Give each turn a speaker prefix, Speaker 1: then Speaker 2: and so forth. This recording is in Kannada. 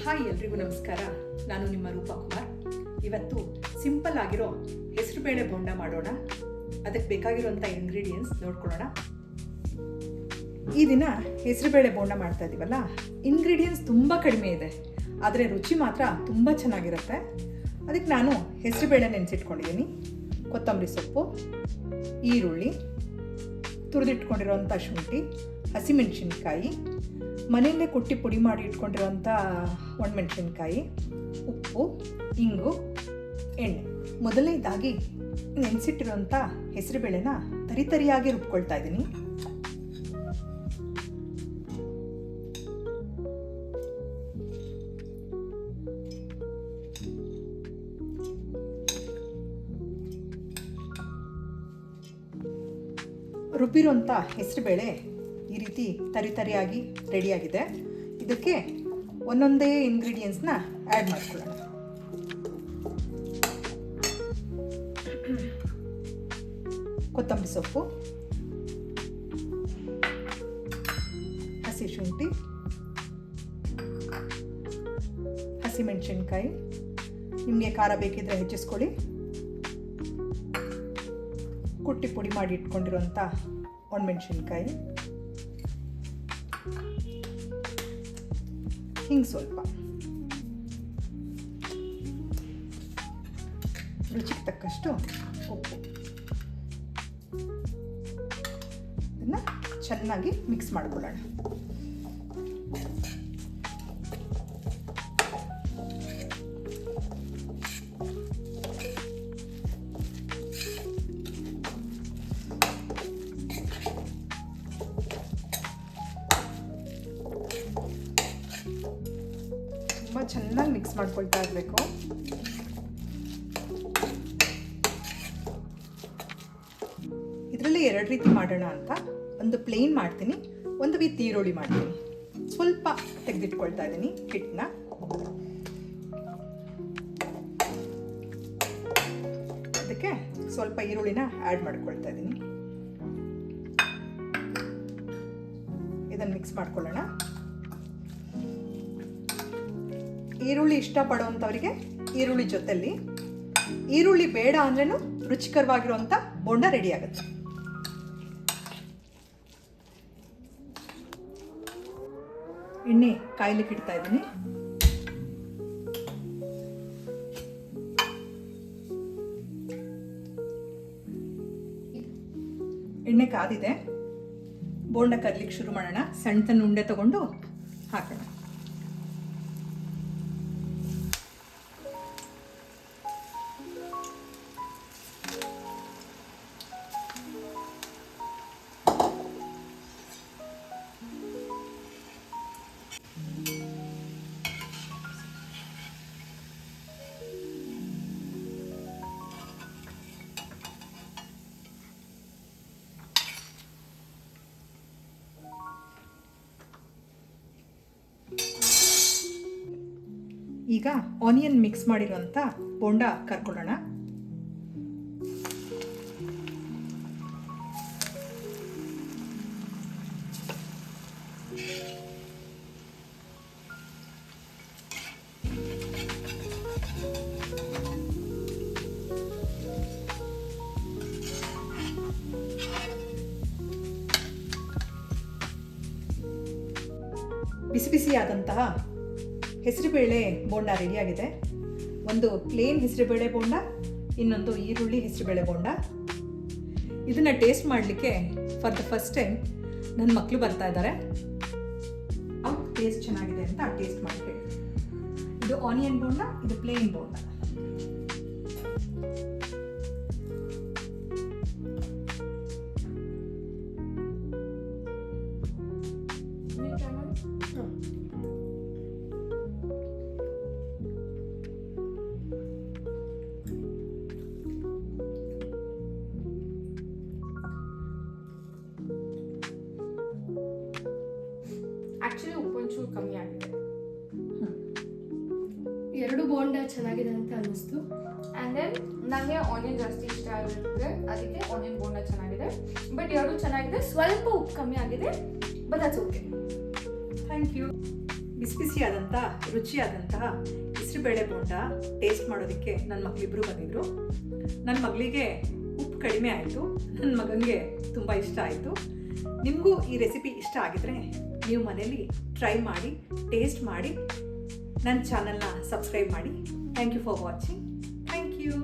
Speaker 1: ಹಾಯ್ ಎಲ್ರಿಗೂ ನಮಸ್ಕಾರ. ನಾನು ನಿಮ್ಮ ರೂಪಾ ಕುಮಾರ್. ಇವತ್ತು ಸಿಂಪಲ್ ಆಗಿರೋ ಹೆಸರುಬೇಳೆ ಬೋಂಡ ಮಾಡೋಣ. ಅದಕ್ಕೆ ಬೇಕಾಗಿರೋಂಥ ಇಂಗ್ರೀಡಿಯೆಂಟ್ಸ್ ನೋಡ್ಕೊಳ್ಳೋಣ. ಈ ದಿನ ಹೆಸರುಬೇಳೆ ಬೋಂಡ ಮಾಡ್ತಾ ಇದ್ದೀವಲ್ಲ, ಇಂಗ್ರೀಡಿಯೆಂಟ್ಸ್ ತುಂಬ ಕಡಿಮೆ ಇದೆ, ಆದರೆ ರುಚಿ ಮಾತ್ರ ತುಂಬ ಚೆನ್ನಾಗಿರುತ್ತೆ. ಅದಕ್ಕೆ ನಾನು ಹೆಸರುಬೇಳೆ ನೆನೆಸಿಟ್ಕೊಂಡಿದ್ದೀನಿ, ಕೊತ್ತಂಬರಿ ಸೊಪ್ಪು, ಈರುಳ್ಳಿ, ತುರಿದಿಟ್ಕೊಂಡಿರೋಂಥ ಶುಂಠಿ, ಹಸಿಮೆಣಸಿನ್ಕಾಯಿ, ಮನೆಯಲ್ಲೇ ಕುಟ್ಟಿ ಪುಡಿ ಮಾಡಿ ಇಟ್ಕೊಂಡಿರೋಂಥ ಒಣಮೆಣಸಿನ್ಕಾಯಿ, ಉಪ್ಪು, ಇಂಗು, ಎಣ್ಣೆ. ಮೊದಲನೇದಾಗಿ ನೆನೆಸಿಟ್ಟಿರೋಂಥ ಹೆಸರುಬೇಳೆನ ತರಿತರಿಯಾಗಿ ರುಬ್ಕೊಳ್ತಾ ಇದ್ದೀನಿ. ರುಬ್ಬಿರೋಂಥ ಹೆಸರುಬೇಳೆ ಈ ರೀತಿ ತರಿತರಿಯಾಗಿ ರೆಡಿಯಾಗಿದೆ. ಇದಕ್ಕೆ ಒಂದೊಂದೇ ಇಂಗ್ರೀಡಿಯೆಂಟ್ಸ್ನ ಆ್ಯಡ್ ಮಾಡ್ಕೊಳ್ಳೋಣ. ಕೊತ್ತಂಬರಿ ಸೊಪ್ಪು, ಹಸಿ ಶುಂಠಿ, ಹಸಿಮೆಣಸಿನ್ಕಾಯಿ, ನಿಮಗೆ ಖಾರ ಬೇಕಿದ್ರೆ ಹೆಚ್ಚಿಸ್ಕೊಳ್ಳಿ, ಕುಟ್ಟಿ ಪುಡಿ ಮಾಡಿ ಇಟ್ಕೊಂಡಿರೋಂಥ ಒಣಮೆಣಸಿನ್ಕಾಯಿ, ಹಿಂಗೆ ಸ್ವಲ್ಪ, ರುಚಿಗೆ ತಕ್ಕಷ್ಟು ಉಪ್ಪು. ಇದನ್ನು ಚೆನ್ನಾಗಿ ಮಿಕ್ಸ್ ಮಾಡ್ಕೊಳ್ಳೋಣ. ತುಂಬ ಚೆನ್ನಾಗಿ ಮಿಕ್ಸ್ ಮಾಡ್ಕೊಳ್ತಾ ಇರಬೇಕು. ಇದರಲ್ಲಿ ಎರಡು ರೀತಿ ಮಾಡೋಣ ಅಂತ. ಒಂದು ಪ್ಲೇನ್ ಮಾಡ್ತೀನಿ, ಒಂದು ವಿತ್ ಈರುಳ್ಳಿ ಮಾಡ್ತೀನಿ. ಸ್ವಲ್ಪ ತೆಗೆದಿಟ್ಕೊಳ್ತಾ ಇದ್ದೀನಿ ಹಿಟ್ಟನ್ನ. ಅದಕ್ಕೆ ಸ್ವಲ್ಪ ಈರುಳ್ಳಿನ ಆ್ಯಡ್ ಮಾಡ್ಕೊಳ್ತಾ ಇದ್ದೀನಿ. ಇದನ್ನು ಮಿಕ್ಸ್ ಮಾಡ್ಕೊಳ್ಳೋಣ. ಈರುಳ್ಳಿ ಇಷ್ಟಪಡೋವಂಥವರಿಗೆ ಈರುಳ್ಳಿ ಜೊತೆಯಲ್ಲಿ, ಈರುಳ್ಳಿ ಬೇಡ ಅಂದ್ರೂ ರುಚಿಕರವಾಗಿರುವಂಥ ಬೋಂಡ ರೆಡಿ ಆಗುತ್ತೆ. ಎಣ್ಣೆ ಕಾಯ್ಲಿಕ್ಕೆ ಇಡ್ತಾ ಇದ್ದೀನಿ. ಎಣ್ಣೆ ಕಾದಿದೆ, ಬೋಂಡ ಕರ್ಲಿಕ್ಕೆ ಶುರು ಮಾಡೋಣ. ಸಣ್ಣ ಸಣ್ಣ ಉಂಡೆ ತಗೊಂಡು ಹಾಕೋಣ. ಈಗ ಆನಿಯನ್ ಮಿಕ್ಸ್ ಮಾಡಿರುವಂಥ ಬೋಂಡ ಕರ್ಕೊಳ್ಳೋಣ. ಬಿಸಿ ಬಿಸಿಯಾದಂತಹ ಹೆಸರುಬೇಳೆ ಬೋಂಡ ರೆಡಿಯಾಗಿದೆ. ಒಂದು ಪ್ಲೇನ್ ಹೆಸರುಬೇಳೆ ಬೋಂಡ, ಇನ್ನೊಂದು ಈರುಳ್ಳಿ ಹೆಸರುಬೇಳೆ ಬೋಂಡ. ಇದನ್ನು ಟೇಸ್ಟ್ ಮಾಡಲಿಕ್ಕೆ ಫಾರ್ ದ ಫಸ್ಟ್ ಟೈಮ್ ನನ್ನ ಮಕ್ಕಳು ಬರ್ತಾ ಇದ್ದಾರೆ. ಅವ್ರು ಟೇಸ್ಟ್ ಚೆನ್ನಾಗಿದೆ ಅಂತ ಟೇಸ್ಟ್ ಮಾಡಿ ಹೇಳಿ. ಇದು ಆನಿಯನ್ ಬೋಂಡ, ಇದು ಪ್ಲೇನ್ ಬೋಂಡ.
Speaker 2: ಆ್ಯಕ್ಚುಲಿ ಉಪ್ಪು ಒಂಚೂರು ಕಮ್ಮಿ ಆಗಿದೆ. ಎರಡು ಬೋಂಡ ಚೆನ್ನಾಗಿದೆ ಅಂತ ಅನ್ನಿಸ್ತು. ಆ್ಯಂಡ್ ದೆನ್ ನನಗೆ ಆನಿಯನ್ ಜಾಸ್ತಿ ಇಷ್ಟ ಆಗಿರುತ್ತೆ, ಅದಕ್ಕೆ ಆನಿಯನ್ ಬೋಂಡ ಚೆನ್ನಾಗಿದೆ. ಬಟ್ ಎರಡು ಚೆನ್ನಾಗಿದೆ, ಸ್ವಲ್ಪ ಉಪ್ಪು ಕಮ್ಮಿ ಆಗಿದೆ, but that's okay.
Speaker 1: Thank you. ಬಿಸಿ ಬಿಸಿಯಾದಂಥ ರುಚಿಯಾದಂತಹ ಹೆಸರುಬೇಳೆ ಬೋಂಡ ಟೇಸ್ಟ್ ಮಾಡೋದಕ್ಕೆ ನನ್ನ ಮಕ್ಕಳಿಬ್ಬರು ಬಂದಿದ್ದರು. ನನ್ನ ಮಗಳಿಗೆ ಉಪ್ಪು ಕಡಿಮೆ ಆಯಿತು, ನನ್ನ ಮಗನಿಗೆ ತುಂಬ ಇಷ್ಟ ಆಯಿತು. ನಿಮಗೂ ಈ ರೆಸಿಪಿ ಇಷ್ಟ ಆಗಿದ್ರೆ ನೀವು ಮನೇಲಿ ಟ್ರೈ ಮಾಡಿ, ಟೇಸ್ಟ್ ಮಾಡಿ, ನನ್ನ ಚಾನಲ್ನ ಸಬ್ಸ್ಕ್ರೈಬ್ ಮಾಡಿ. Thank you for watching. Thank you.